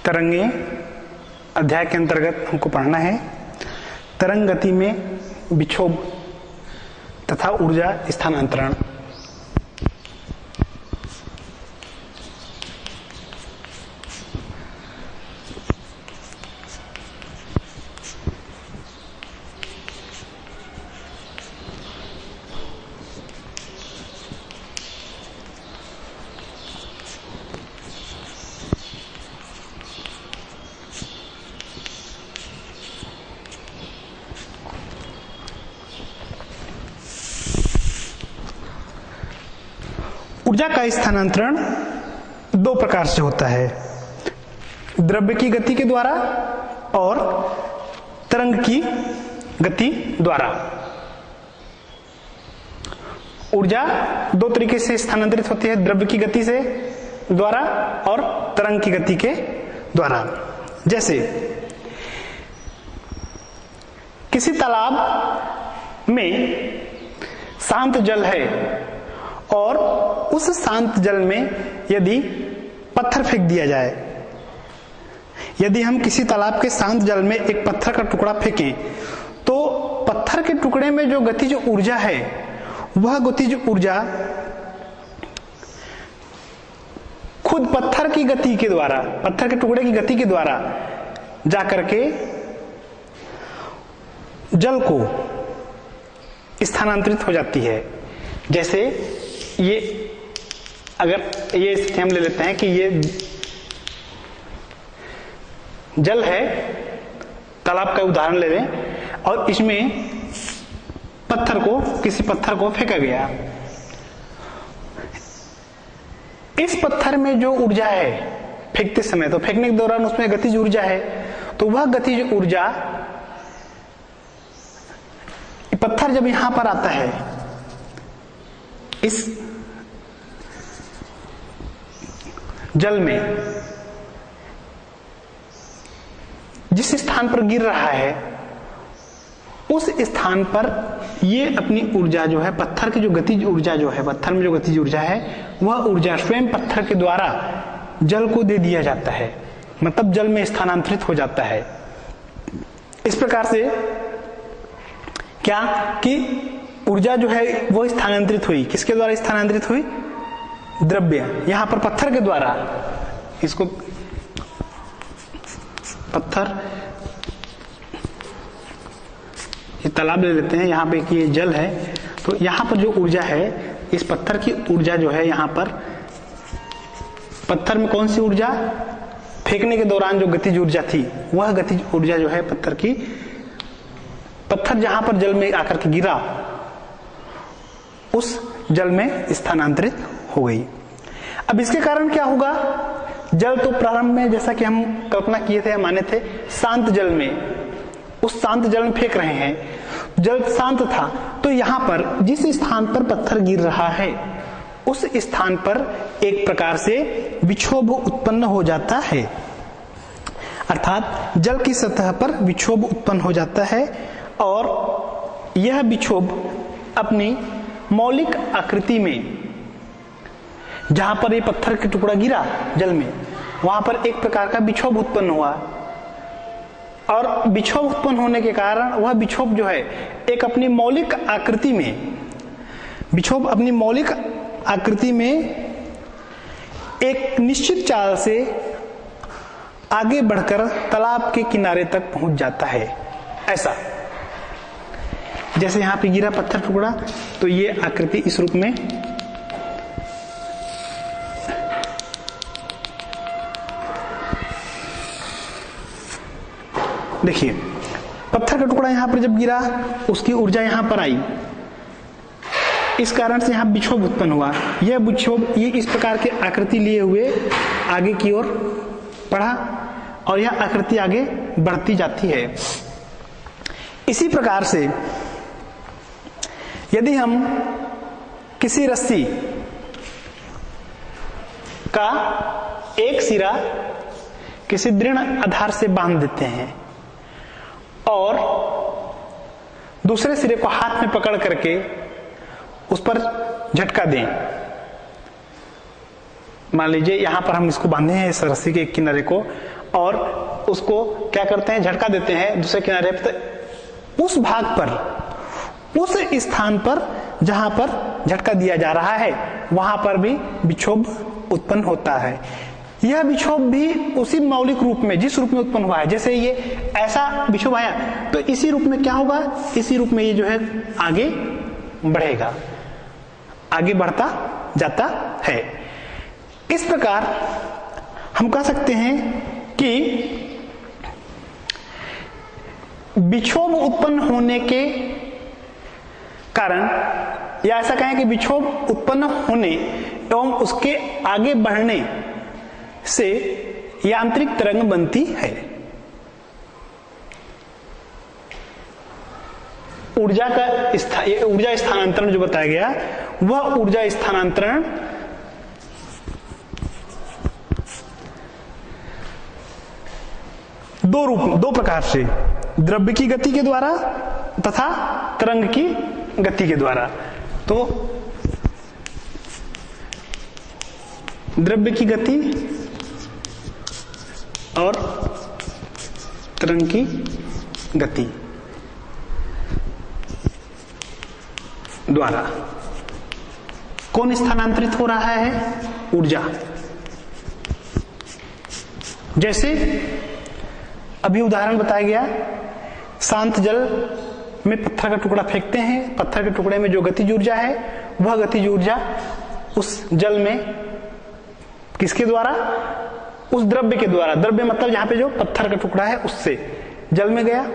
तरंगे अध्याय के अंतर्गत हमको पढ़ना है तरंग गति में विक्षोभ तथा ऊर्जा स्थानांतरण। ऊर्जा का स्थानांतरण दो प्रकार से होता है, द्रव्य की गति के द्वारा और तरंग की गति द्वारा। ऊर्जा दो तरीके से स्थानांतरित होती है, द्रव्य की गति से द्वारा और तरंग की गति के द्वारा। जैसे किसी तालाब में शांत जल है और उस शांत जल में यदि पत्थर फेंक दिया जाए, यदि हम किसी तालाब के शांत जल में एक पत्थर का टुकड़ा फेंकें तो पत्थर के टुकड़े में जो गतिज ऊर्जा है वह गतिज ऊर्जा खुद पत्थर की गति के द्वारा, पत्थर के टुकड़े की गति के द्वारा जाकर के जल को स्थानांतरित हो जाती है। जैसे ये अगर ये स्थिति हम ले लेते हैं कि ये जल है, तालाब का उदाहरण ले लें और इसमें किसी पत्थर को फेंका गया। इस पत्थर में जो ऊर्जा है फेंकते समय, तो फेंकने के दौरान उसमें गतिज ऊर्जा है, तो वह गतिज ऊर्जा पत्थर जब यहां पर आता है, इस जल में जिस स्थान पर गिर रहा है उस स्थान पर ये अपनी ऊर्जा जो है, पत्थर की जो गतिज ऊर्जा जो है, पत्थर में जो गतिज ऊर्जा है वह ऊर्जा स्वयं पत्थर के द्वारा जल को दे दिया जाता है, मतलब जल में स्थानांतरित हो जाता है। इस प्रकार से क्या कि ऊर्जा जो है वो स्थानांतरित हुई, किसके द्वारा स्थानांतरित हुई? द्रव्य, यहां पर पत्थर के द्वारा। इसको पत्थर, ये तालाब ले लेते हैं, यहां पे कि ये जल है, तो यहां पर जो ऊर्जा है, इस पत्थर की ऊर्जा जो है, यहां पर पत्थर में कौन सी ऊर्जा? फेंकने के दौरान जो गतिज ऊर्जा थी वह गतिज ऊर्जा जो है पत्थर जहां पर जल में आकर के गिरा उस जल में स्थानांतरित हो गई। अब इसके कारण क्या होगा? जल तो प्रारंभ में, जैसा कि हम कल्पना किए थे, माने थे, शांत जल में, उस शांत जल में फेंक रहे हैं, जल शांत था, तो यहां पर जिस स्थान पर पत्थर गिर रहा है उस स्थान पर एक प्रकार से विक्षोभ उत्पन्न हो जाता है, अर्थात जल की सतह पर विक्षोभ उत्पन्न हो जाता है और यह विक्षोभ अपनी मौलिक आकृति में, जहां पर ये पत्थर का टुकड़ा गिरा जल में, वहां पर एक प्रकार का विक्षोभ उत्पन्न हुआ और विक्षोभ उत्पन्न होने के कारण वह विक्षोभ जो है एक अपनी मौलिक आकृति में, विक्षोभ अपनी मौलिक आकृति में एक निश्चित चाल से आगे बढ़कर तालाब के किनारे तक पहुंच जाता है। ऐसा जैसे यहां पे गिरा पत्थर टुकड़ा, तो ये आकृति इस रूप में देखिए, पत्थर का टुकड़ा यहां पर जब गिरा उसकी ऊर्जा यहां पर आई, इस कारण से यहां विक्षोभ उत्पन्न हुआ। यह विक्षोभ ये इस प्रकार के आकृति लिए हुए आगे की ओर बढ़ा और यह आकृति आगे बढ़ती जाती है। इसी प्रकार से यदि हम किसी रस्सी का एक सिरा किसी दृढ़ आधार से बांध देते हैं और दूसरे सिरे को हाथ में पकड़ करके उस पर झटका दें, मान लीजिए यहां पर हम इसको बांधे हैं इस रस्सी के एक किनारे को और उसको क्या करते हैं, झटका देते हैं दूसरे किनारे पर, उस भाग पर, उस स्थान पर जहां पर झटका दिया जा रहा है वहां पर भी विक्षोभ उत्पन्न होता है। यह विक्षोभ भी उसी मौलिक रूप में, जिस रूप में उत्पन्न हुआ है, जैसे ये ऐसा विक्षोभ आया तो इसी रूप में क्या होगा, इसी रूप में ये जो है आगे बढ़ेगा, आगे बढ़ता जाता है। इस प्रकार हम कह सकते हैं कि विक्षोभ उत्पन्न होने के कारण, या ऐसा कहें कि विक्षोभ उत्पन्न होने एवं उसके आगे बढ़ने से यांत्रिक तरंग बनती है। ऊर्जा स्थानांतरण जो बताया गया, वह ऊर्जा स्थानांतरण दो प्रकार से, द्रव्य की गति के द्वारा तथा तरंग की गति के द्वारा। तो द्रव्य की गति और तरंग की गति द्वारा कौन स्थानांतरित हो रहा है, ऊर्जा। जैसे अभी उदाहरण बताया गया, शांत जल में पत्थर का टुकड़ा फेंकते हैं, पत्थर के टुकड़े में जो गतिज ऊर्जा है वह गतिज ऊर्जा उस जल में किसके द्वारा, उस द्रव्य के द्वारा, द्रव्य मतलब जहां पे जो पत्थर का टुकड़ा है उससे जल में गया,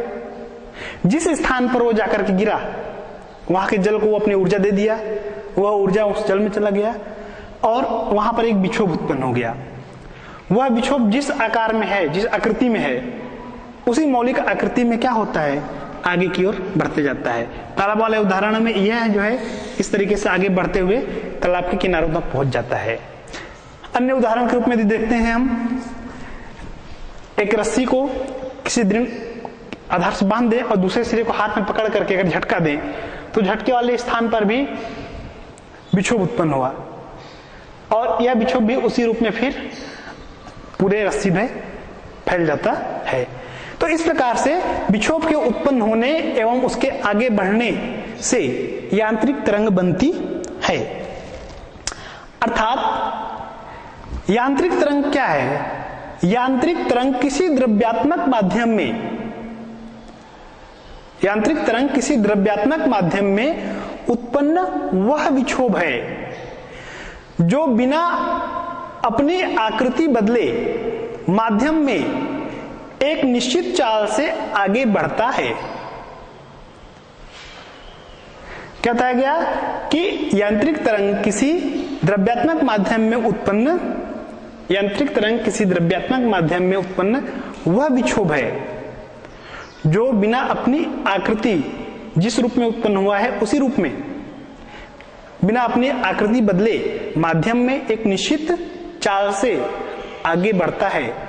जिस स्थान पर वो जाकर के गिरा वहां के जल को वो अपनी ऊर्जा दे दिया, वह ऊर्जा उस जल में चला गया और वहां पर एक विक्षोभ उत्पन्न हो गया। वह विक्षोभ जिस आकार में है, जिस आकृति में है, उसी मौलिक आकृति में क्या होता है, आगे की ओर बढ़ते जाता है। तालाब वाले उदाहरण में यह जो है इस तरीके से आगे बढ़ते हुए तालाब के किनारों तक पहुंच जाता है। अन्य उदाहरण के रूप में देखते हैं हम, एक रस्सी को किसी दृढ़ आधार से बांध दें और दूसरे सिरे को हाथ में पकड़ करके अगर झटका दें तो झटके वाले स्थान पर भी विक्षोभ उत्पन्न हुआ और यह विक्षोभ भी उसी रूप में फिर पूरे रस्सी में फैल जाता है। तो इस प्रकार से विक्षोभ के उत्पन्न होने एवं उसके आगे बढ़ने से यांत्रिक तरंग बनती है। अर्थात यांत्रिक तरंग क्या है, यांत्रिक तरंग किसी द्रव्यात्मक माध्यम में, यांत्रिक तरंग किसी द्रव्यात्मक माध्यम में उत्पन्न वह विक्षोभ है जो बिना अपनी आकृति बदले माध्यम में एक निश्चित चाल से आगे बढ़ता है। क्या बताया गया कि यांत्रिक तरंग किसी द्रव्यात्मक माध्यम में उत्पन्न, यांत्रिक तरंग किसी द्रव्यात्मक माध्यम में उत्पन्न वह विक्षोभ है जो बिना अपनी आकृति, जिस रूप में उत्पन्न हुआ है उसी रूप में, बिना अपनी आकृति बदले माध्यम में एक निश्चित चाल से आगे बढ़ता है,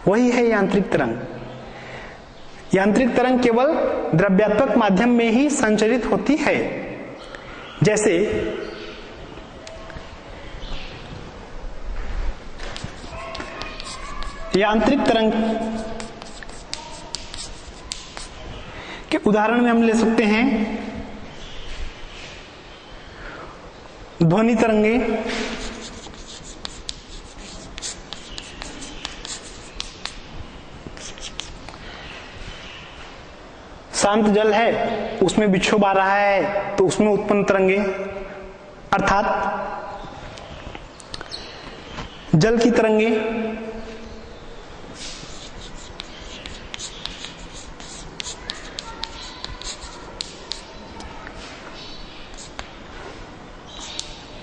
वही है यांत्रिक तरंग। यांत्रिक तरंग केवल द्रव्यात्मक माध्यम में ही संचरित होती है। जैसे यांत्रिक तरंग के उदाहरण में हम ले सकते हैं ध्वनि तरंगे, शांत जल है उसमें विक्षोभ आ रहा है तो उसमें उत्पन्न तरंगे, अर्थात जल की तरंगे,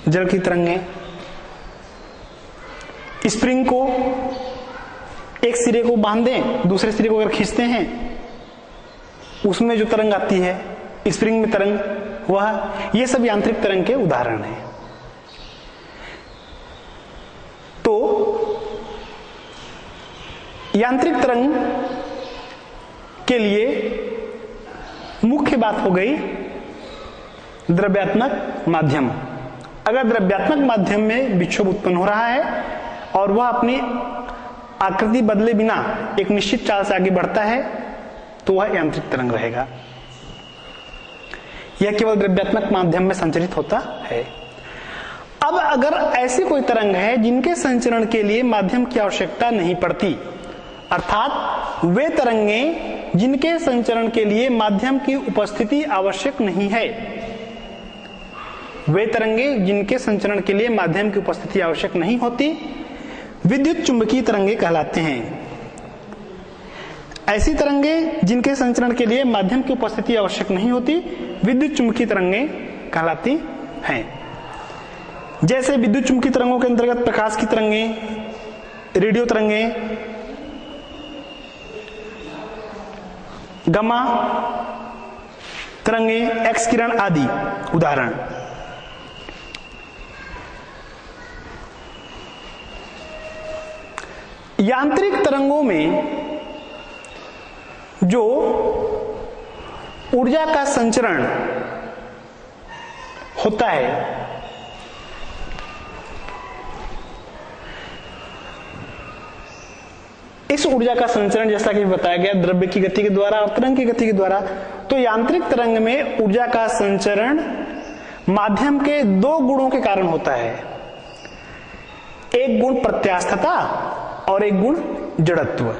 जल की तरंगे, स्प्रिंग को एक सिरे को बांध दें, दूसरे सिरे को अगर खींचते हैं उसमें जो तरंग आती है, स्प्रिंग में तरंग, वह, ये सब यांत्रिक तरंग के उदाहरण हैं। तो यांत्रिक तरंग के लिए मुख्य बात हो गई द्रव्यात्मक माध्यम। अगर द्रव्यात्मक माध्यम में विक्षोभ उत्पन्न हो रहा है और वह अपनी आकृति बदले बिना एक निश्चित चाल से आगे बढ़ता है तो वह यांत्रिक तरंग रहेगा। यह केवल द्रव्यात्मक माध्यम में संचरित होता है। अब अगर ऐसी कोई तरंग है जिनके संचरण के लिए माध्यम की आवश्यकता नहीं पड़ती, अर्थात वे तरंगें जिनके संचरण के लिए माध्यम की उपस्थिति आवश्यक नहीं है, वे तरंगें जिनके संचरण के लिए माध्यम की उपस्थिति आवश्यक नहीं होती, विद्युत चुंबकीय तरंगें कहलाते हैं। ऐसी तरंगें जिनके संचरण के लिए माध्यम की उपस्थिति आवश्यक नहीं होती, विद्युत चुंबकीय तरंगें कहलाती हैं। जैसे विद्युत चुंबकीय तरंगों के अंतर्गत प्रकाश की तरंगें, रेडियो तरंगें, गामा तरंगें, एक्स किरण आदि उदाहरण। यांत्रिक तरंगों में जो ऊर्जा का संचरण होता है, इस ऊर्जा का संचरण जैसा कि बताया गया द्रव्य की गति के द्वारा और तरंग की गति के द्वारा, तो यांत्रिक तरंग में ऊर्जा का संचरण माध्यम के दो गुणों के कारण होता है। एक गुण प्रत्यास्थता और एक गुण जड़त्व।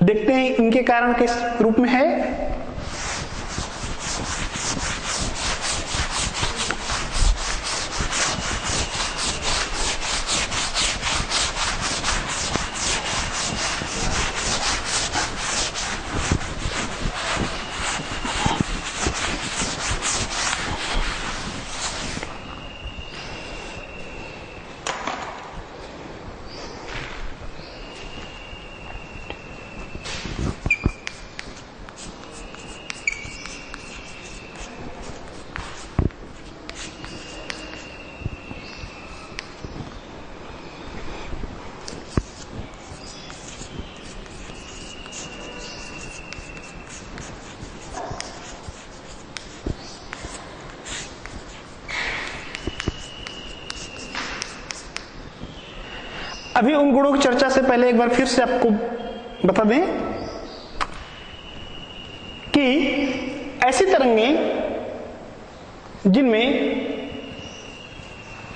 देखते हैं इनके कारण किस रूप में है। अभी उन गुणों की चर्चा से पहले एक बार फिर से आपको बता दें कि ऐसी तरंगें जिनमें,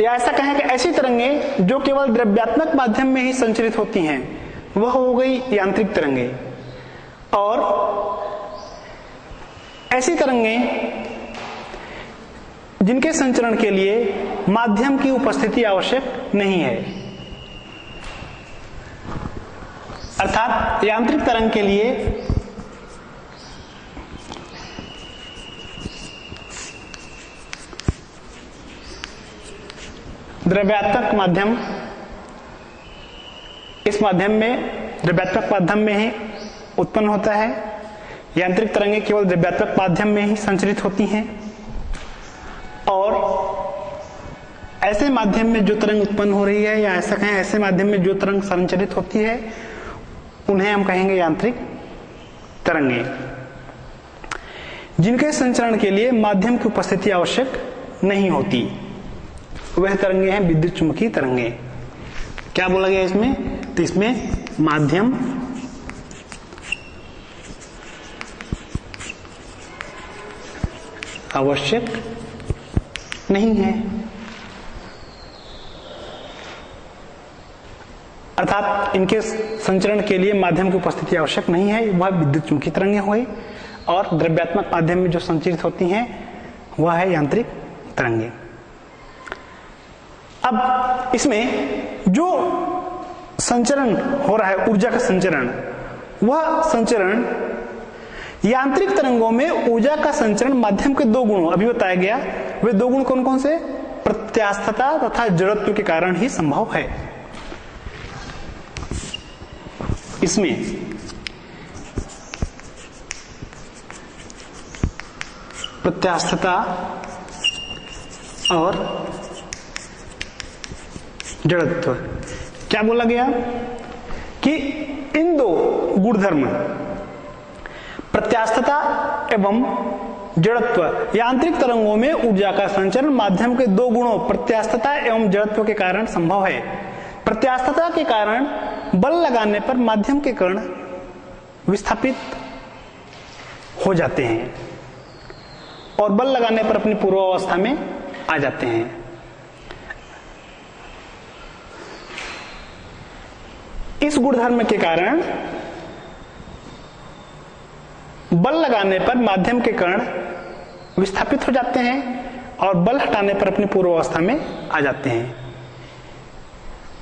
या ऐसा कहें कि ऐसी तरंगें जो केवल द्रव्यात्मक माध्यम में ही संचरित होती हैं, वह हो गई यांत्रिक तरंगें। और ऐसी तरंगें जिनके संचरण के लिए माध्यम की उपस्थिति आवश्यक नहीं है, अर्थात यांत्रिक तरंग के लिए द्रव्यात्मक माध्यम, इस माध्यम में द्रव्यात्मक माध्यम में ही उत्पन्न होता है। यांत्रिक तरंगें केवल द्रव्यात्मक माध्यम में ही संचरित होती हैं। और ऐसे माध्यम में जो तरंग उत्पन्न हो रही है, या ऐसा कहें ऐसे माध्यम में जो तरंग संचरित होती है, उन्हें हम कहेंगे यांत्रिक तरंगें। जिनके संचरण के लिए माध्यम की उपस्थिति आवश्यक नहीं होती, वह तरंगें हैं विद्युत चुंबकीय तरंगें। क्या बोला गया इसमें? तो इसमें माध्यम आवश्यक नहीं है, अर्थात इनके संचरण के लिए माध्यम की उपस्थिति आवश्यक नहीं है। वह विद्युत चुंबकीय तरंगें हुई, और द्रव्यात्मक माध्यम में जो संचरित होती हैं वह है यांत्रिक तरंगें। अब इसमें जो संचरण हो रहा है, ऊर्जा का संचरण, वह संचरण यांत्रिक तरंगों में ऊर्जा का संचरण माध्यम के दो गुणों, अभी बताया गया, वे दो गुण कौन कौन से? प्रत्यास्थता तथा जड़त्व के कारण ही संभव है। इसमें प्रत्यास्थता और जड़त्व। क्या बोला गया कि इन दो गुणधर्म, प्रत्यास्थता एवं जड़त्व, यांत्रिक तरंगों में ऊर्जा का संचरण माध्यम के दो गुणों प्रत्यास्थता एवं जड़त्व के कारण संभव है। प्रत्यास्थता के कारण बल लगाने पर माध्यम के कण विस्थापित हो जाते हैं और बल लगाने पर अपनी पूर्वावस्था में आ जाते हैं। इस गुणधर्म के कारण बल लगाने पर माध्यम के कण विस्थापित हो जाते हैं और बल हटाने पर अपनी पूर्वावस्था में आ जाते हैं।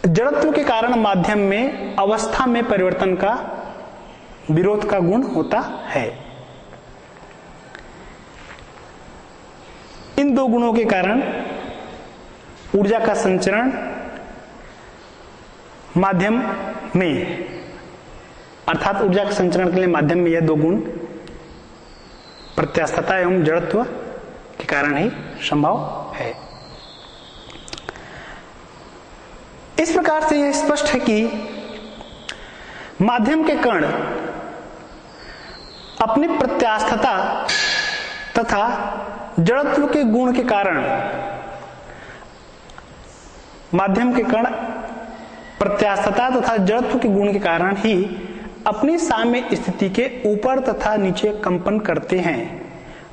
जड़त्व के कारण माध्यम में अवस्था में परिवर्तन का विरोध का गुण होता है। इन दो गुणों के कारण ऊर्जा का संचरण माध्यम में, अर्थात ऊर्जा के संचरण के लिए माध्यम में यह दो गुण प्रत्यास्थता एवं जड़त्व के कारण ही संभव है। इस प्रकार से यह स्पष्ट है कि माध्यम के कण अपनी प्रत्यास्थता तथा जड़त्व के गुण के कारण, माध्यम के कण प्रत्यास्थता तथा जड़त्व के गुण के कारण ही अपनी साम्य स्थिति के ऊपर तथा नीचे कंपन करते हैं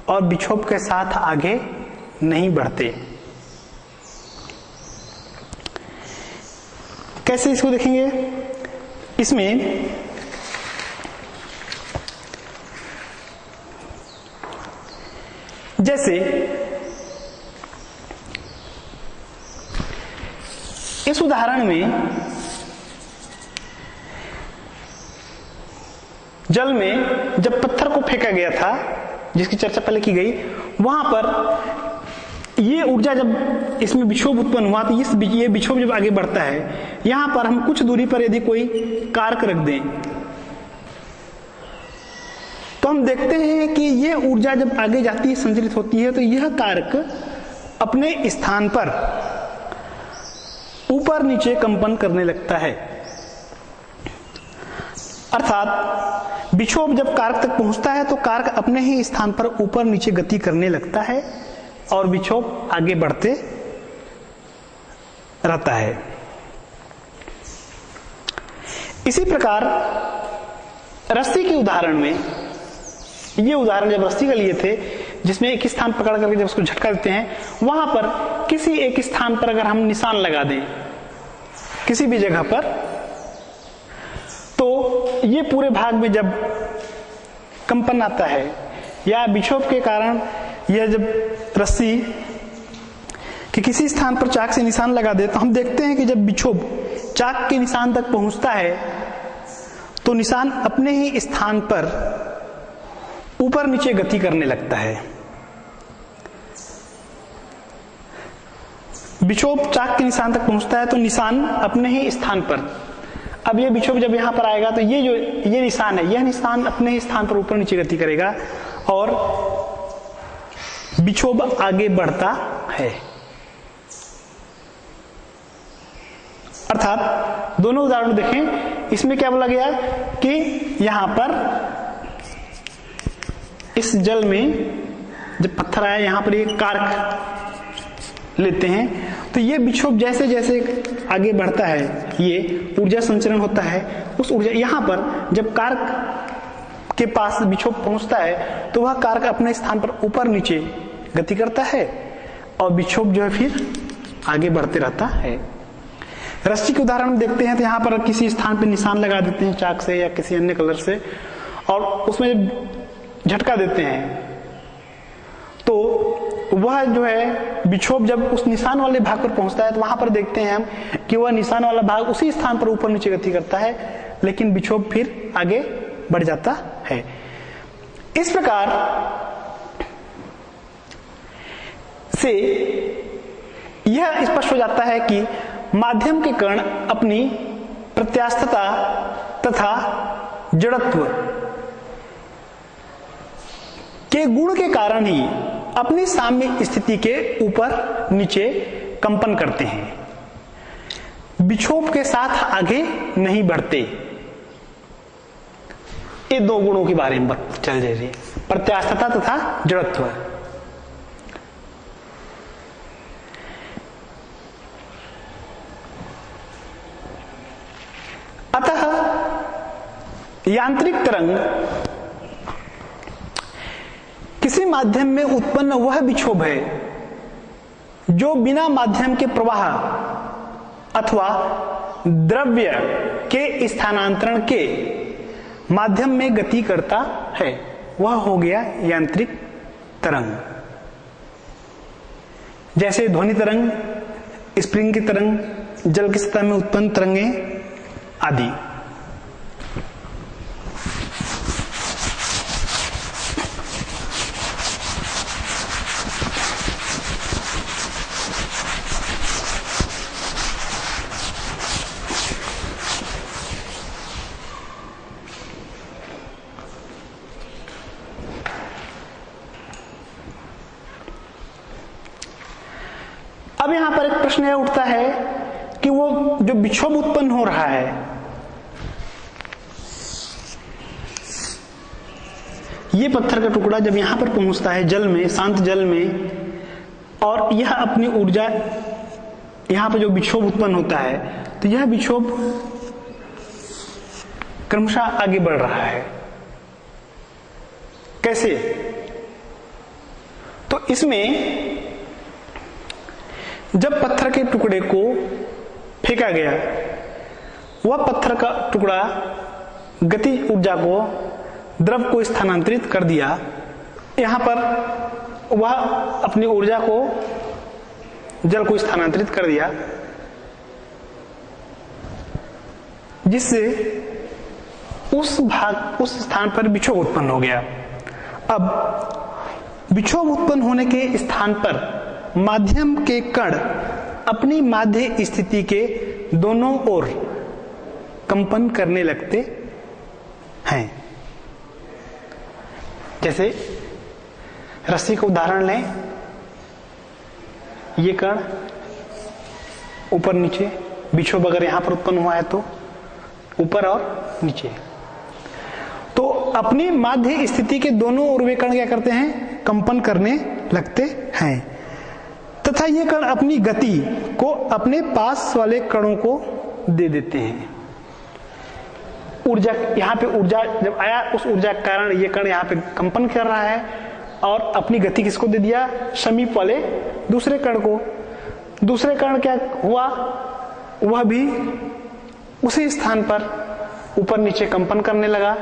और विक्षोभ के साथ आगे नहीं बढ़ते। कैसे इसको देखेंगे? इसमें जैसे इस उदाहरण में जल में जब पत्थर को फेंका गया था, जिसकी चर्चा पहले की गई, वहां पर ये ऊर्जा जब इसमें विक्षोभ उत्पन्न हुआ तो ये विक्षोभ जब आगे बढ़ता है, यहां पर हम कुछ दूरी पर यदि कोई कारक रख दें तो हम देखते हैं कि ये ऊर्जा जब आगे जाती है, संचरित होती है, तो यह कारक अपने स्थान पर ऊपर नीचे कंपन करने लगता है। अर्थात विक्षोभ जब कारक तक पहुंचता है तो कारक अपने ही स्थान पर ऊपर नीचे गति करने लगता है और विक्षोभ आगे बढ़ते रहता है। इसी प्रकार रस्सी के उदाहरण में, ये उदाहरण जब रस्सी का लिए थे जिसमें एक स्थान पकड़ करके जब उसको झटका देते हैं, वहां पर किसी एक स्थान पर अगर हम निशान लगा दें किसी भी जगह पर, तो ये पूरे भाग में जब कंपन आता है या विक्षोभ के कारण यह जब रस्सी कि किसी स्थान पर चाक से निशान लगा दे, तो हम देखते हैं कि जब विक्षोभ चाक के निशान तक पहुंचता है तो निशान अपने ही स्थान पर ऊपर नीचे गति करने लगता है। विक्षोभ चाक के निशान तक पहुंचता है तो निशान अपने ही स्थान पर, अब ये विक्षोभ जब यहां पर आएगा तो ये निशान है, यह निशान अपने ही स्थान पर ऊपर नीचे गति करेगा और विक्षोभ आगे बढ़ता है। अर्थात दोनों उदाहरण देखें, इसमें क्या बोला गया कि यहां पर इस जल में जब पत्थर आया, यहां पर एक कारक लेते हैं, तो ये विक्षोभ जैसे जैसे आगे बढ़ता है, ये ऊर्जा संचरण होता है, उस ऊर्जा यहां पर जब कारक के पास विक्षोभ पहुंचता है तो वह कारक अपने स्थान पर ऊपर नीचे गति करता है और विक्षोभ जो है फिर आगे बढ़ते रहता है। रस्सी के उदाहरण देखते हैं तो यहां पर किसी स्थान पर निशान लगा देते हैं चाक से या किसी अन्य कलर से और उसमें झटका देते हैं, तो वह जो है विक्षोभ जब उस निशान वाले भाग पर पहुंचता है तो वहां पर देखते हैं हम कि वह निशान वाला भाग उसी स्थान पर ऊपर नीचे गति करता है, लेकिन विक्षोभ फिर आगे बढ़ जाता है। इस प्रकार से यह स्पष्ट हो जाता है कि माध्यम के कण अपनी प्रत्यास्थता तथा जड़त्व के गुण के कारण ही अपनी साम्य स्थिति के ऊपर नीचे कंपन करते हैं, विक्षोभ के साथ आगे नहीं बढ़ते। ये दो गुणों के बारे में चल रही है, प्रत्यास्थता तथा जड़त्व। यांत्रिक तरंग किसी माध्यम में उत्पन्न वह विक्षोभ है जो बिना माध्यम के प्रवाह अथवा द्रव्य के स्थानांतरण के माध्यम में गति करता है, वह हो गया यांत्रिक तरंग। जैसे ध्वनि तरंग, स्प्रिंग की तरंग, जल की सतह में उत्पन्न तरंगें आदि। अब यहां पर एक प्रश्न यह उठता है कि वो जो विक्षोभ उत्पन्न हो रहा है, ये पत्थर का टुकड़ा जब यहां पर पहुंचता है जल में, शांत जल में, और यह अपनी ऊर्जा, यहां पर जो विक्षोभ उत्पन्न होता है, तो यह विक्षोभ क्रमशः आगे बढ़ रहा है। कैसे? तो इसमें जब पत्थर के टुकड़े को फेंका गया, वह पत्थर का टुकड़ा गति ऊर्जा को, द्रव को स्थानांतरित कर दिया। यहां पर वह अपनी ऊर्जा को, जल को स्थानांतरित कर दिया, जिससे उस स्थान पर विक्षोभ उत्पन्न हो गया। अब विक्षोभ उत्पन्न होने के स्थान पर माध्यम के कण अपनी माध्य स्थिति के दोनों ओर कंपन करने लगते हैं। जैसे रस्सी का उदाहरण लें, ये कण ऊपर नीचे, विक्षोभ अगर यहां पर उत्पन्न हुआ है तो ऊपर और नीचे, तो अपनी माध्य स्थिति के दोनों ओर वे कण क्या करते हैं? कंपन करने लगते हैं, तथा ये कण अपनी गति को अपने पास वाले कणों को दे देते हैं। ऊर्जा, यहाँ पे ऊर्जा जब आया, उस ऊर्जा के कारण ये कण यहाँ पे कंपन कर रहा है और अपनी गति किसको दे दिया? समीप वाले दूसरे कण को। दूसरे कण क्या हुआ? वह भी उसी स्थान पर ऊपर नीचे कंपन करने लगा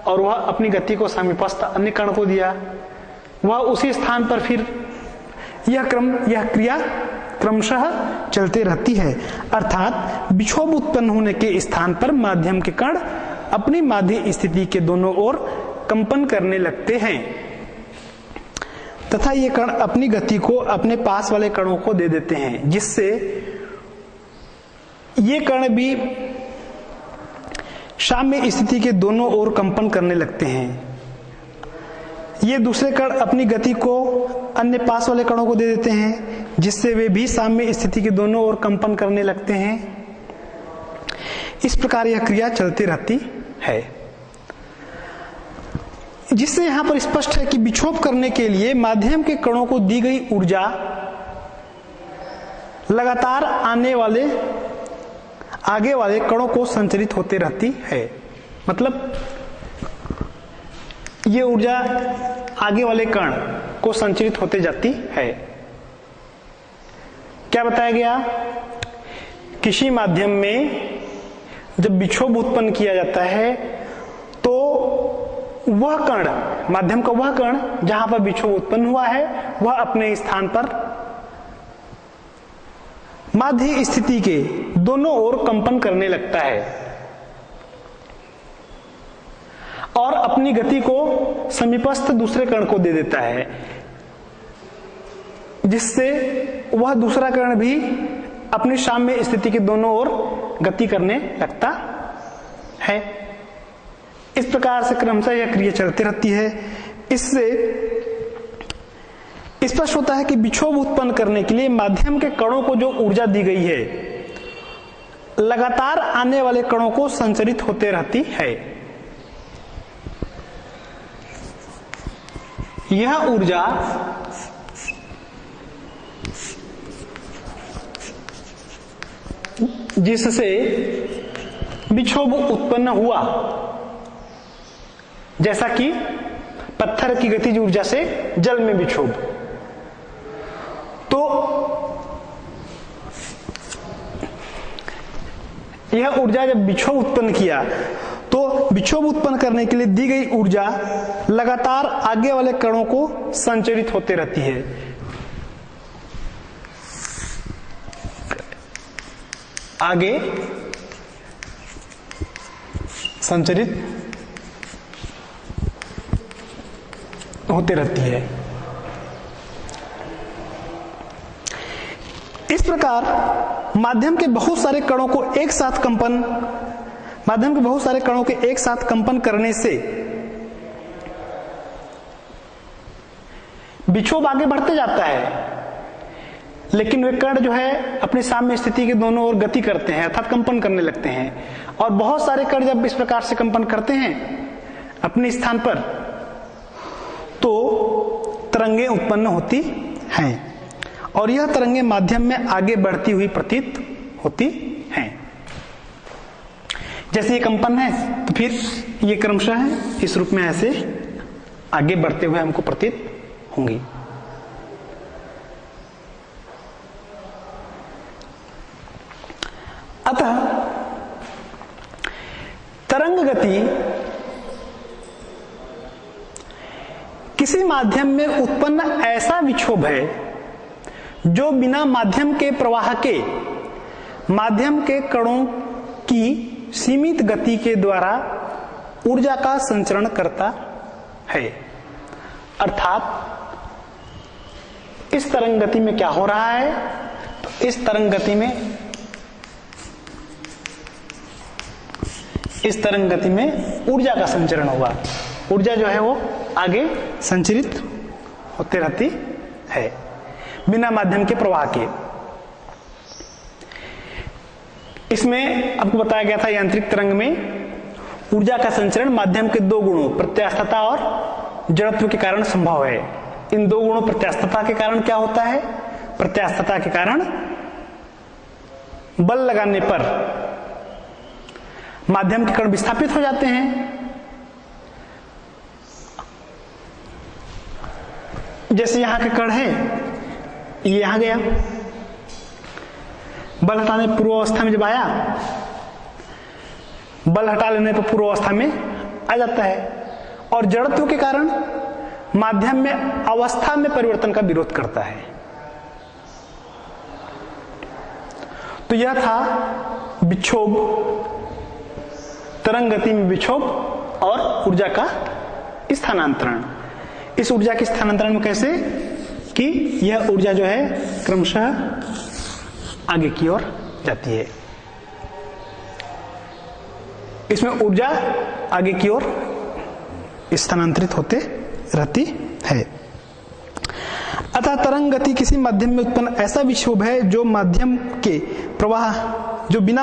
और वह अपनी गति को समीपस्थ अन्य कण को दिया। वह उसी स्थान पर फिर यह क्रिया क्रमशः चलते रहती है। अर्थात विक्षोभ उत्पन्न होने के स्थान पर माध्यम के कण अपनी माध्य स्थिति के दोनों ओर कंपन करने लगते हैं, तथा ये कण अपनी गति को अपने पास वाले कणों को दे देते हैं, जिससे ये कण भी साम्य स्थिति के दोनों ओर कंपन करने लगते हैं। ये दूसरे कण अपनी गति को अन्य पास वाले कणों को दे देते हैं, जिससे वे भी साम्य स्थिति के दोनों ओर कंपन करने लगते हैं। इस प्रकार यह क्रिया चलती रहती है, जिससे यहां पर स्पष्ट है कि विक्षोभ करने के लिए माध्यम के कणों को दी गई ऊर्जा लगातार आगे वाले कणों को संचरित होते रहती है। मतलब ये ऊर्जा आगे वाले कण को संचरित होते जाती है। क्या बताया गया? किसी माध्यम में जब विक्षोभ उत्पन्न किया जाता है तो वह कण, माध्यम का वह कण जहां पर विक्षोभ उत्पन्न हुआ है, वह अपने स्थान पर माध्य स्थिति के दोनों ओर कंपन करने लगता है और अपनी गति को समीपस्थ दूसरे कण को दे देता है, जिससे वह दूसरा कण भी अपनी साम्य स्थिति के दोनों ओर गति करने लगता है। इस प्रकार से क्रमशः यह क्रिया चलती रहती है। इससे स्पष्ट होता है कि विक्षोभ उत्पन्न करने के लिए माध्यम के कणों को जो ऊर्जा दी गई है, लगातार आने वाले कणों को संचरित होते रहती है। यह ऊर्जा जिससे विक्षोभ उत्पन्न हुआ, जैसा कि पत्थर की गतिज ऊर्जा से जल में विक्षोभ। तो यह ऊर्जा जब विक्षोभ उत्पन्न किया तो विक्षोभ उत्पन्न करने के लिए दी गई ऊर्जा लगातार आगे वाले कणों को संचरित होते रहती है। आगे संचरित होते रहती है। इस प्रकार माध्यम के बहुत सारे कणों को एक साथ कंपन करने से विक्षोभ आगे बढ़ते जाता है, लेकिन वे कण जो है अपनी साम्य स्थिति के दोनों ओर गति करते हैं अर्थात कंपन करने लगते हैं। और बहुत सारे कण जब इस प्रकार से कंपन करते हैं अपने स्थान पर तो तरंगें उत्पन्न होती हैं और यह तरंगें माध्यम में आगे बढ़ती हुई प्रतीत होती हैं। जैसे ये कंपन है तो फिर ये क्रमशः इस रूप में ऐसे आगे बढ़ते हुए हमको प्रतीत होंगी। अतः तरंग गति किसी माध्यम में उत्पन्न ऐसा विक्षोभ है जो बिना माध्यम के प्रवाह के माध्यम के कणों की सीमित गति के द्वारा ऊर्जा का संचरण करता है। अर्थात इस तरंग गति में क्या हो रहा है, तो इस तरंग गति में ऊर्जा का संचरण होगा। ऊर्जा जो है वो आगे संचरित होते रहती है बिना माध्यम के प्रवाह के। इसमें आपको बताया गया था यांत्रिक तरंग में ऊर्जा का संचरण माध्यम के दो गुणों प्रत्यास्थता और जड़त्व के कारण संभव है। इन दो गुणों प्रत्यास्थता के कारण क्या होता है, प्रत्यास्थता के कारण बल लगाने पर माध्यम के कण विस्थापित हो जाते हैं। जैसे यहां के कण है, ये यहां गया, बल हटाने पूर्व अवस्था में जब आया, बल हटा लेने पर पूर्व अवस्था में आ जाता है और जड़त्व के कारण माध्यम में अवस्था में परिवर्तन का विरोध करता है। तो यह था विक्षोभ, तरंग गति में विक्षोभ और ऊर्जा का स्थानांतरण। इस ऊर्जा के स्थानांतरण में कैसे कि यह ऊर्जा जो है क्रमशः आगे की ओर जाती है। इसमें ऊर्जा आगे की ओर स्थानांतरित होते रहती है। अतः तरंग गति किसी माध्यम में उत्पन्न ऐसा विक्षोभ है जो बिना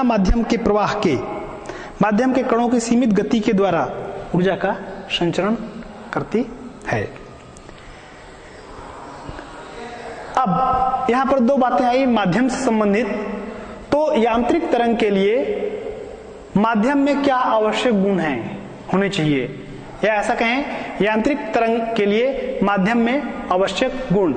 माध्यम के प्रवाह के माध्यम के कणों की सीमित गति के द्वारा ऊर्जा का संचरण करती है। अब यहां पर दो बातें आई माध्यम से संबंधित। तो यांत्रिक तरंग के लिए माध्यम में क्या आवश्यक गुण हैं होने चाहिए, या ऐसा कहें यांत्रिक तरंग के लिए माध्यम में आवश्यक गुण।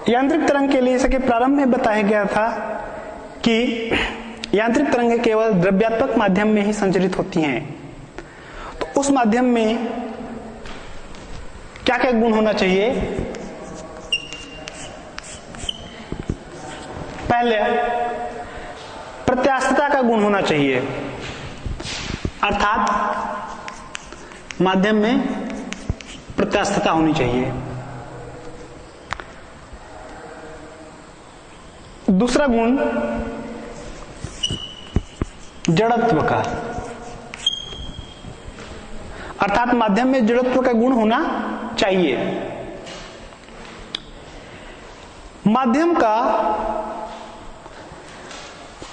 यांत्रिक तरंग के लिए इसके प्रारंभ में बताया गया था कि यांत्रिक तरंगें केवल द्रव्यात्मक माध्यम में ही संचरित होती हैं। तो उस माध्यम में क्या क्या गुण होना चाहिए? पहले प्रत्यास्थता का गुण होना चाहिए, अर्थात माध्यम में प्रत्यास्थता होनी चाहिए। दूसरा गुण जड़त्व का, अर्थात माध्यम में जड़त्व का गुण होना चाहिए। माध्यम का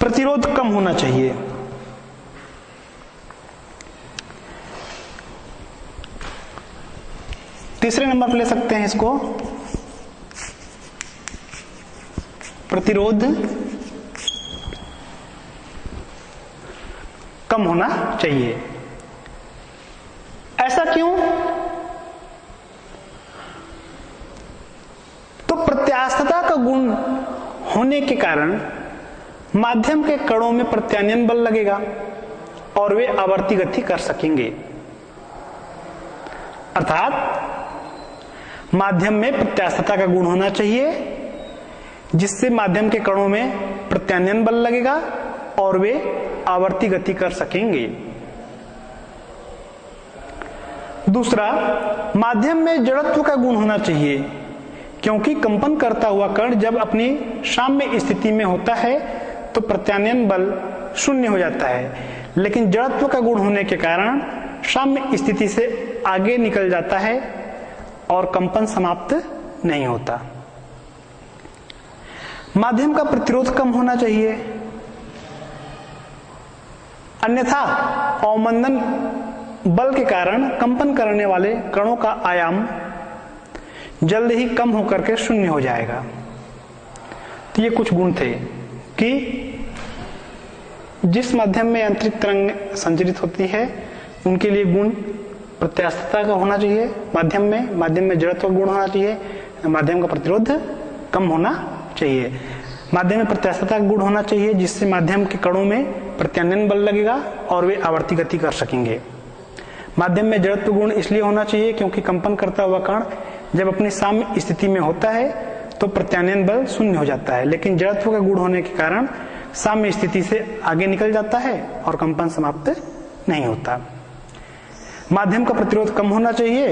प्रतिरोध कम होना चाहिए। तीसरे नंबर पर ले सकते हैं इसको, प्रतिरोध कम होना चाहिए। ऐसा क्यों? तो प्रत्यास्थता का गुण होने के कारण माध्यम के कणों में प्रत्यानयन बल लगेगा और वे आवर्ती गति कर सकेंगे। अर्थात माध्यम में प्रत्यास्थता का गुण होना चाहिए जिससे माध्यम के कणों में प्रत्यानयन बल लगेगा और वे आवर्ती गति कर सकेंगे। दूसरा, माध्यम में जड़त्व का गुण होना चाहिए क्योंकि कंपन करता हुआ कण जब अपनी साम्य स्थिति में होता है तो प्रत्यानयन बल शून्य हो जाता है, लेकिन जड़त्व का गुण होने के कारण साम्य स्थिति से आगे निकल जाता है और कंपन समाप्त नहीं होता। माध्यम का प्रतिरोध कम होना चाहिए, अन्यथा अवमंदन बल के कारण कंपन करने वाले कणों का आयाम जल्द ही कम होकर के शून्य हो जाएगा। तो ये कुछ गुण थे कि जिस माध्यम में यांत्रिक तरंग संचरित होती है उनके लिए गुण प्रत्यास्थता का होना चाहिए, माध्यम में जड़त्व गुण होना चाहिए, माध्यम का प्रतिरोध कम होना चाहिए, माध्यम में प्रत्यास्थता का गुण होना चाहिए जिससे माध्यम के कणों में प्रत्यानयन बल लगेगा और वे आवर्ती गति कर सकेंगे। माध्यम में जड़त्व गुण इसलिए होना चाहिए क्योंकि कंपन करता हुआ कण जब अपनी साम्य स्थिति में होता है तो प्रत्यानयन बल शून्य हो जाता है, लेकिन जड़त्व का गुण होने के कारण साम्य स्थिति से आगे निकल जाता है और कंपन समाप्त नहीं होता। माध्यम का प्रतिरोध कम होना चाहिए,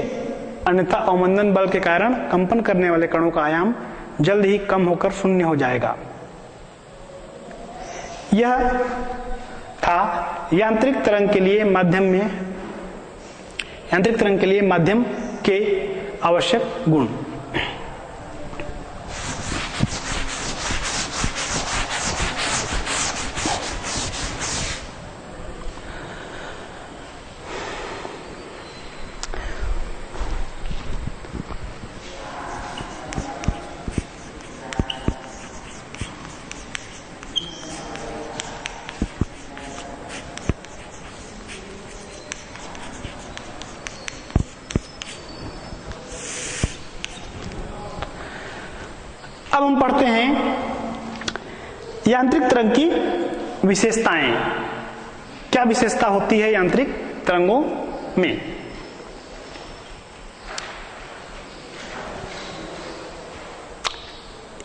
अन्यथा अवमंदन बल के कारण कंपन करने वाले कणों का आयाम जल्द ही कम होकर शून्य हो जाएगा। यह था यांत्रिक तरंग के लिए माध्यम के आवश्यक गुण। अब हम पढ़ते हैं यांत्रिक तरंग की विशेषताएं। क्या विशेषता होती है यांत्रिक तरंगों में?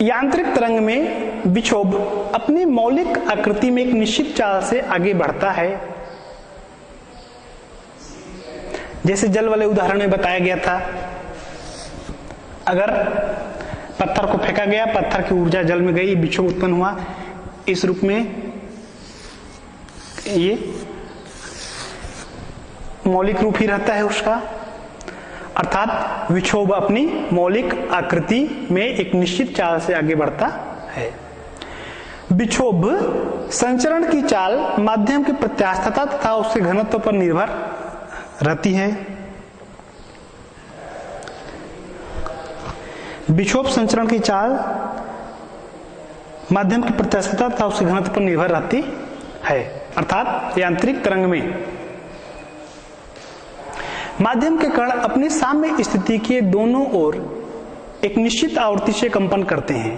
यांत्रिक तरंग में विक्षोभ अपनी मौलिक आकृति में एक निश्चित चाल से आगे बढ़ता है। जैसे जल वाले उदाहरण में बताया गया था, अगर पत्थर को फेंका गया, पत्थर की ऊर्जा जल में गई, विक्षोभ उत्पन्न हुआ, इस रूप में ये मौलिक रूप ही रहता है उसका। अर्थात विक्षोभ अपनी मौलिक आकृति में एक निश्चित चाल से आगे बढ़ता है। विक्षोभ संचरण की चाल माध्यम की प्रत्यास्थता तथा उसके घनत्व पर निर्भर रहती है। विक्षोभ संचरण की चाल माध्यम की प्रत्यास्थता तथा उसके घनत्व पर निर्भर रहती है। अर्थात यांत्रिक तरंग में माध्यम के कण अपनी साम्य स्थिति के दोनों ओर एक निश्चित आवृत्ति से कंपन करते हैं,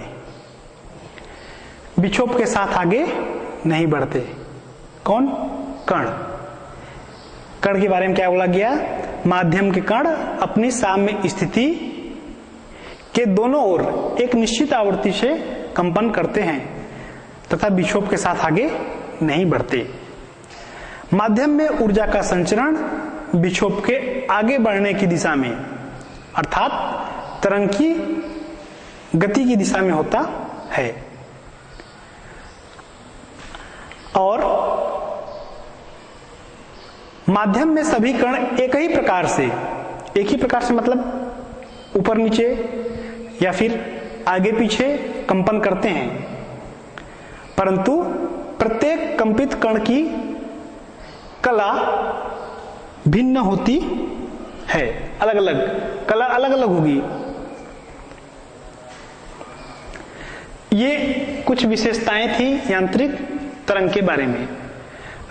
विक्षोभ के साथ आगे नहीं बढ़ते। कौन? कण। कण के बारे में क्या बोला गया? माध्यम के कण अपनी साम्य स्थिति के दोनों ओर एक निश्चित आवृत्ति से कंपन करते हैं तथा विक्षोभ के साथ आगे नहीं बढ़ते। माध्यम में ऊर्जा का संचरण विक्षोभ के आगे बढ़ने की दिशा में अर्थात तरंग की गति की दिशा में होता है। और माध्यम में सभी कण एक ही प्रकार से मतलब ऊपर नीचे या फिर आगे पीछे कंपन करते हैं, परंतु कंपित कण की कला भिन्न होती है, अलग अलग कला अलग अलग होगी। ये कुछ विशेषताएं थी यांत्रिक तरंग के बारे में।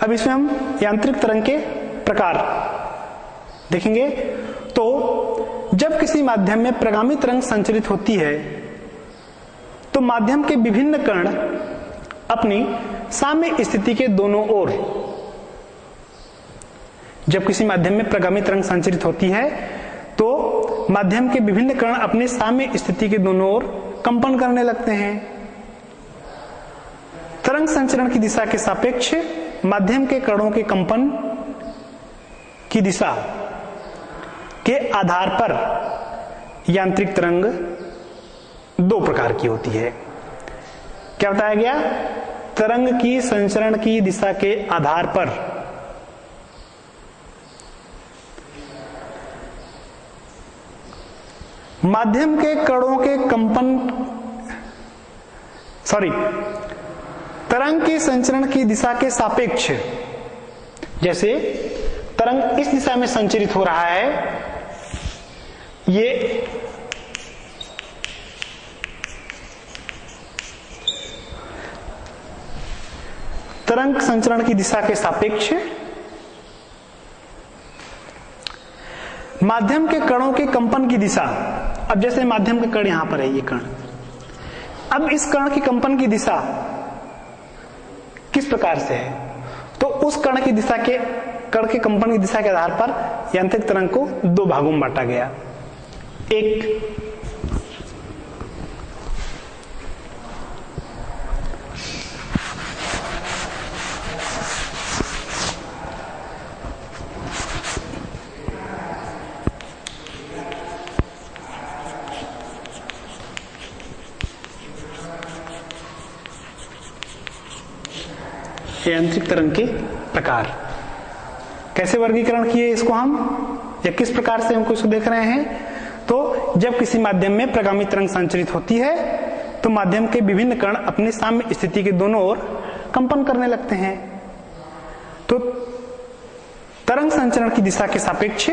अब इसमें हम यांत्रिक तरंग के प्रकार देखेंगे। तो जब किसी माध्यम में प्रगामी तरंग संचरित होती है तो माध्यम के विभिन्न कण अपनी साम्य स्थिति के दोनों ओर, जब किसी माध्यम में प्रगामी तरंग संचरित होती है तो माध्यम के विभिन्न कण अपने साम्य स्थिति के दोनों ओर कंपन करने लगते हैं। तरंग संचरण की दिशा के सापेक्ष माध्यम के कणों के कंपन की दिशा के आधार पर यांत्रिक तरंग दो प्रकार की होती है। क्या बताया गया? तरंग की संचरण की दिशा के आधार पर माध्यम के कणों के कंपन, तरंग की संचरण की दिशा के सापेक्ष, जैसे तरंग इस दिशा में संचरित हो रहा है, ये तरंग संचरण की दिशा के सापेक्ष माध्यम के कणों के कंपन की दिशा। अब जैसे माध्यम का कण यहां पर है, ये कण, अब इस कण की कंपन की दिशा किस प्रकार से है? तो उस कण की दिशा के, कण के कंपन की दिशा के आधार पर यांत्रिक तरंग को दो भागों में बांटा गया। एक यांत्रिक तरंग के प्रकार। कैसे वर्गीकरण किए इसको हम, या किस प्रकार से हमको इसको देख रहे हैं? तो जब किसी माध्यम में प्रगामी तरंग संचरित होती है तो माध्यम के विभिन्न कण अपनी साम्य स्थिति के दोनों ओर कंपन करने लगते हैं। तो तरंग संचरण की दिशा के सापेक्ष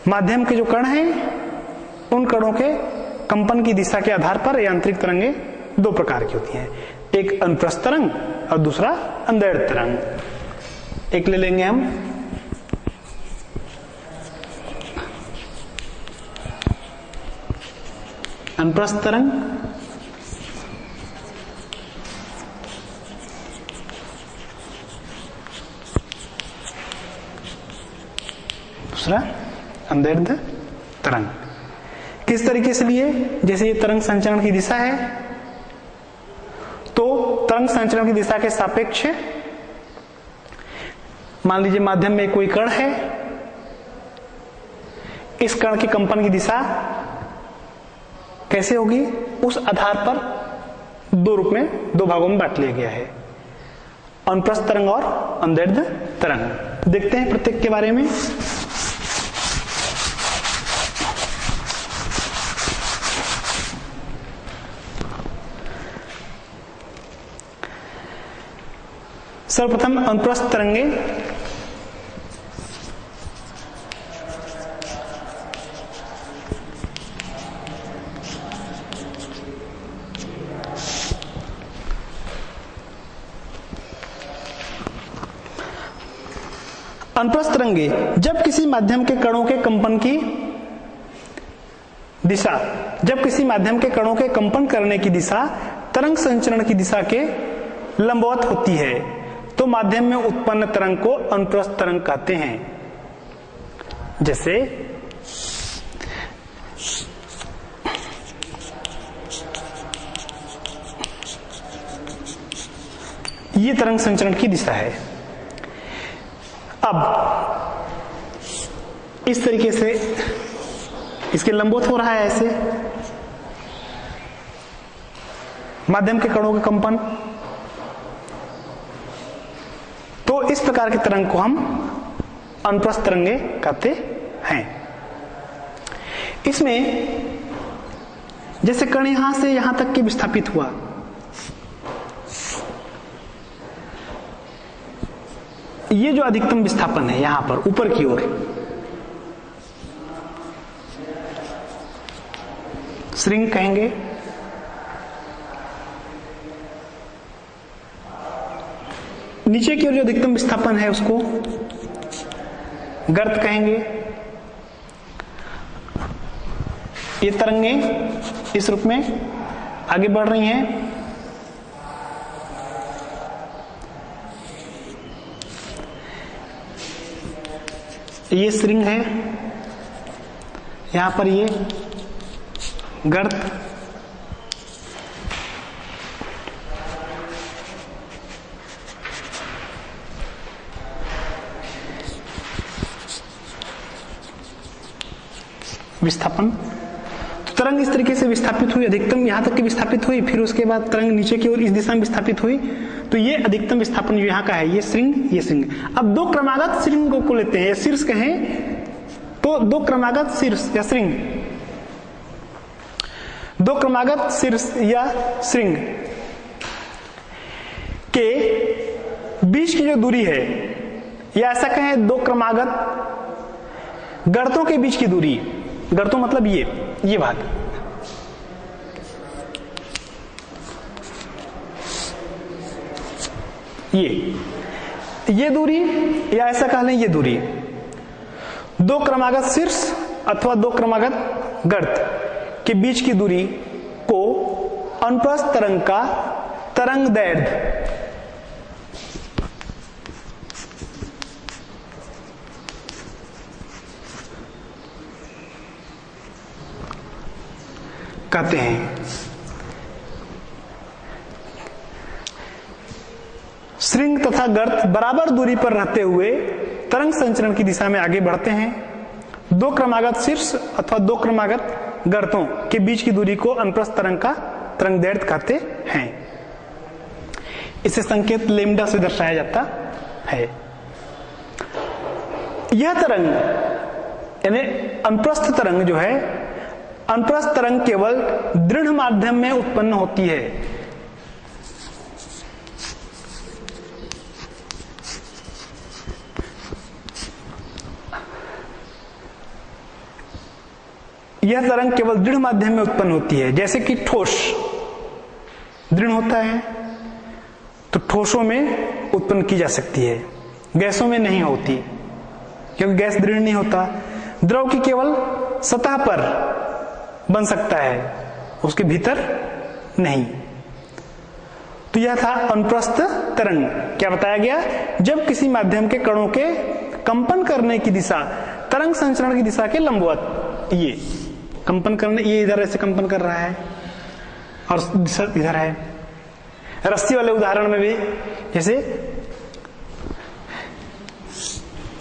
माध्यम के जो कण हैं उन कणों के कंपन की दिशा के आधार पर यांत्रिक तरंगें दो प्रकार की होती हैं, एक अनुप्रस्थ तरंग और दूसरा अंतर्दैर्ध्य तरंग। एक ले लेंगे हम अनुप्रस्थ तरंग, दूसरा अंतर्दैर्ध्य तरंग। किस तरीके से लिए? जैसे ये तरंग संचरण की दिशा है तो तरंग संचरण की दिशा के सापेक्ष मान लीजिए माध्यम में कोई कण है, इस कण के कंपन की दिशा कैसे होगी? उस आधार पर दो रूप में, दो भागों में बांट लिया गया है, अनुप्रस्थ तरंग और अंतर्दैर्ध्य तरंग। देखते हैं प्रत्येक के बारे में। सर्वप्रथम अनुप्रस्थ तरंगे। अनुप्रस्थ तरंगे जब किसी माध्यम के कणों के कंपन की दिशा, जब किसी माध्यम के कणों के कंपन करने की दिशा तरंग संचरण की दिशा के लंबवत होती है तो माध्यम में उत्पन्न तरंग को अनुप्रस्थ तरंग कहते हैं। जैसे ये तरंग संचरण की दिशा है। अब इस तरीके से इसके लंबवत हो रहा है, ऐसे माध्यम के कणों का कंपन। तो इस प्रकार की तरंग को हम अनुप्रस्थ तरंगे कहते हैं। इसमें जैसे कण यहां से यहां तक के विस्थापित हुआ, ये जो अधिकतम विस्थापन है यहां पर ऊपर की ओर, श्रिंग कहेंगे। नीचे की ओर जो अधिकतम विस्थापन है उसको गर्त कहेंगे। ये तरंगें इस रूप में आगे बढ़ रही हैं। ये श्रिंग है, यहां पर ये गर्त। विस्थापन, तो तरंग इस तरीके से विस्थापित हुई, अधिकतम यहां तक की विस्थापित हुई, फिर उसके बाद तरंग नीचे की ओर इस दिशा में विस्थापित हुई। तो ये अधिकतम विस्थापन जो यहाँ का है, ये श्रिंग, ये श्रिंग। अब दो क्रमागत श्रिंग को लेते हैं, शीर्ष कहें तो दो क्रमागत शीर्ष या श्रिंग, दो क्रमागत शीर्ष या श्रिंग के बीच की जो दूरी है, या ऐसा कहें दो क्रमागत गर्तों के बीच की दूरी, गर्तों मतलब ये भाग, ये दूरी, या ऐसा कह लें ये दूरी, दो क्रमागत शीर्ष अथवा दो क्रमागत गर्त के बीच की दूरी को अनुप्रस्थ तरंग का तरंग दैर्ध्य कहते हैं। श्रिंग तथा गर्त बराबर दूरी पर रहते हुए तरंग संचरण की दिशा में आगे बढ़ते हैं। दो क्रमागत शीर्ष अथवा दो क्रमागत गर्तों के बीच की दूरी को अनुप्रस्थ तरंग का तरंग दैर्ध्य कहते हैं। इसे संकेत लैम्डा से दर्शाया जाता है। यह तरंग यानी अनुप्रस्थ तरंग जो है, अनुप्रस्थ तरंग केवल दृढ़ माध्यम में उत्पन्न होती है। यह तरंग केवल दृढ़ माध्यम में उत्पन्न होती है, जैसे कि ठोस दृढ़ होता है तो ठोसों में उत्पन्न की जा सकती है, गैसों में नहीं होती, क्योंकि गैस दृढ़ नहीं होता। द्रव की केवल सतह पर बन सकता है, उसके भीतर नहीं। तो यह था अनुप्रस्थ तरंग। क्या बताया गया? जब किसी माध्यम के कणों के कंपन करने की दिशा तरंग संचरण की दिशा के लंबवत, ये कंपन करने, ये इधर ऐसे कंपन कर रहा है और दिशा इधर है। रस्सी वाले उदाहरण में भी जैसे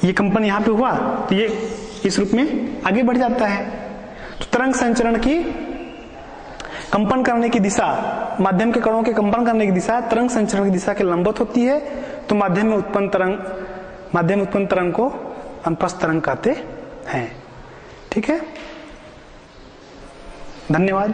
ये कंपन यहां पे हुआ तो ये इस रूप में आगे बढ़ जाता है। तो तरंग संचरण की कंपन करने की दिशा, माध्यम के कणों के कंपन करने की दिशा तरंग संचरण की दिशा के लंबवत होती है। तो माध्यम में उत्पन्न तरंग को अनुप्रस्थ तरंग कहते हैं। ठीक है, धन्यवाद।